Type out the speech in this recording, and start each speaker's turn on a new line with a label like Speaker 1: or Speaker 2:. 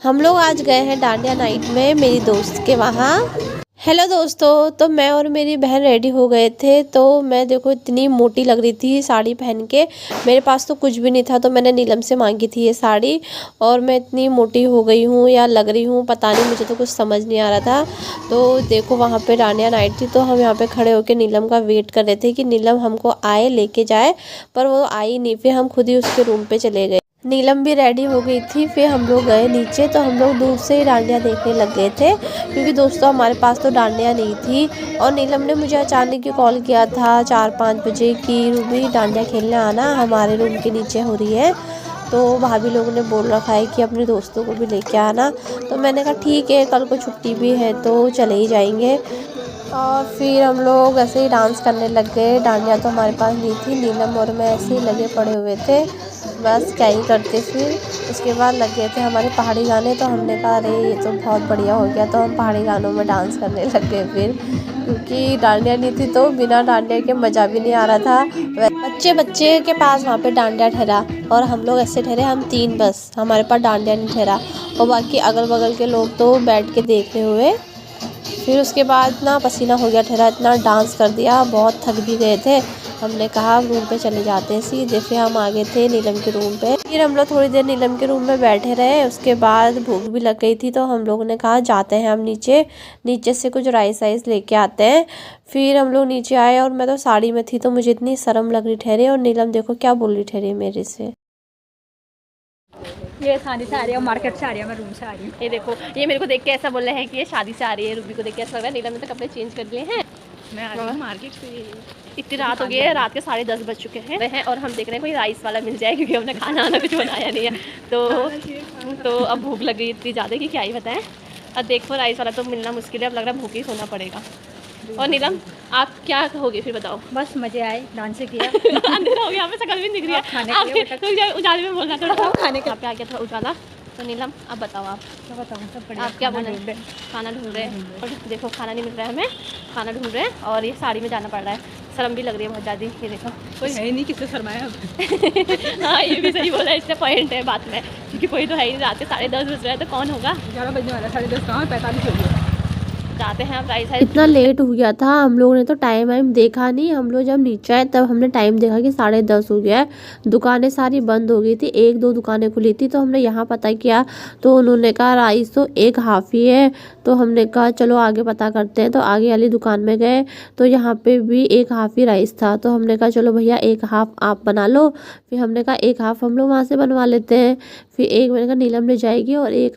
Speaker 1: हम लोग आज गए हैं डांडिया नाइट में मेरी दोस्त के वहाँ। हेलो दोस्तों, तो मैं और मेरी बहन रेडी हो गए थे। तो मैं देखो इतनी मोटी लग रही थी साड़ी पहन के। मेरे पास तो कुछ भी नहीं था, तो मैंने नीलम से मांगी थी ये साड़ी। और मैं इतनी मोटी हो गई हूँ या लग रही हूँ पता नहीं, मुझे तो कुछ समझ नहीं आ रहा था। तो देखो वहाँ पे डांडिया नाइट थी, तो हम यहाँ पे खड़े होकर नीलम का वेट कर रहे थे कि नीलम हमको आए लेके जाए, पर वो आई नहीं। फिर हम खुद ही उसके रूम पे चले गए। नीलम भी रेडी हो गई थी। फिर हम लोग गए नीचे, तो हम लोग दूर से ही डांडिया देखने लग गए थे, क्योंकि दोस्तों हमारे पास तो डांडिया नहीं थी। और नीलम ने मुझे अचानक ही कॉल किया था 4-5 बजे कि रूबी डांडिया खेलने आना, हमारे रूम के नीचे हो रही है। तो भाभी लोगों ने बोल रखा है कि अपने दोस्तों को भी लेके आना। तो मैंने कहा ठीक है, कल को छुट्टी भी है तो चले ही जाएंगे। और फिर हम लोग ऐसे ही डांस करने लग गए। डांडिया तो हमारे पास नहीं थी, नीलम और मैं ऐसे ही लगे पड़े हुए थे, बस क्या ही करते। फिर उसके बाद लग गए थे हमारे पहाड़ी गाने। तो हमने कहा अरे ये तो बहुत बढ़िया हो गया, तो हम पहाड़ी गानों में डांस करने लग गए फिर, क्योंकि डांडिया नहीं थी तो बिना डांडिया के मज़ा भी नहीं आ रहा था। बच्चे बच्चे के पास वहाँ पे डांडिया ठहरा, और हम लोग ऐसे ठहरे, हम 3 बस, हमारे पास डांडिया नहीं ठहरा। और बाकी अगल बगल के लोग तो बैठ के देख रहे हुए। फिर उसके बाद इतना पसीना हो गया ठहरा, इतना डांस कर दिया, बहुत थक भी गए थे। हमने कहा रूम पे चले जाते हैं सीधे। फिर हम आ गए थे नीलम के रूम पे। फिर हम लोग थोड़ी देर नीलम के रूम में बैठे रहे। उसके बाद भूख भी लग गई थी, तो हम लोगों ने कहा जाते हैं हम नीचे, नीचे से कुछ राइस वाइस लेके आते हैं। फिर हम लोग नीचे आए, और मैं तो साड़ी में थी तो मुझे इतनी शर्म लग रही ठहरे। और नीलम देखो क्या बोल रही ठहरी मेरे से।
Speaker 2: ये शादी से आ रही है, मार्केट से आ रही है, मैं रूम से आ रही हूँ।
Speaker 1: ये देखो, ये मेरे को देख के ऐसा बोल रहे हैं कि ये शादी से आ रही है। रूबी को देख के ऐसा लग रहा है नीलम ने तो कपड़े चेंज कर लिए हैं।
Speaker 2: मैं आ रही हूँ मार्केट से।
Speaker 1: इतनी रात हो गई है, रात के 10:30 बज चुके हैं और हम देख रहे हैं कोई राइस वाला मिल जाए, क्योंकि हमने खाना वाना कुछ बनाया नहीं है। तो अब भूख लग गई इतनी ज़्यादा कि क्या ही बताएं। अब देखो राइस वाला तो मिलना मुश्किल है, अब लग रहा है भूख ही सोना पड़ेगा। और नीलम आप क्या कहोगे फिर बताओ।
Speaker 2: बस मजे आए, डांस किया।
Speaker 1: अंधेरा हो गया, हमें शकल भी नहीं दिख रही है।
Speaker 2: खाने
Speaker 1: आप उजाले में बोलना थोड़ा,
Speaker 2: खाने का
Speaker 1: आप आ गया था उजाला। तो नीलम अब बताओ आप,
Speaker 2: क्या बताऊँ, सब बढ़िया।
Speaker 1: आप क्या बोल रहे हैं। खाना ढूंढ रहे हैं, और देखो खाना नहीं मिल रहा है हमें, खाना ढूंढ रहे हैं। और ये साड़ी में जाना पड़ रहा है, शर्म भी लग रही है बहुत ज़्यादा। ये देखो
Speaker 2: कोई है ही नहीं, किससे शर्माया अब।
Speaker 1: हाँ ये भी सही बोला, इससे पॉइंट है बात में, क्योंकि कोई तो है ही। रात के 10:30 बज रहे हैं तो कौन होगा।
Speaker 2: 11 बजने वाला, 10:30 कहाँ, 45 हो गया।
Speaker 1: जाते हैं हम राइस। इतना लेट हो गया था, हम लोगों ने तो टाइम वाइम देखा नहीं। हम लोग जब नीचे आए तब हमने टाइम देखा कि 10:30 हो गया है। दुकानें सारी बंद हो गई थी, 1-2 दुकानें खुली थी। तो हमने यहाँ पता किया, तो उन्होंने कहा राइस तो एक हाफ ही है। तो हमने कहा चलो आगे पता करते हैं। तो आगे वाली दुकान में गए, तो यहाँ पे भी एक हाफ ही राइस था। तो हमने कहा चलो भैया एक हाफ आप बना लो। फिर हमने कहा एक हाफ हम लोग वहाँ से बनवा लेते हैं। फिर एक मैंने कहा नीलम ले जाएगी और एक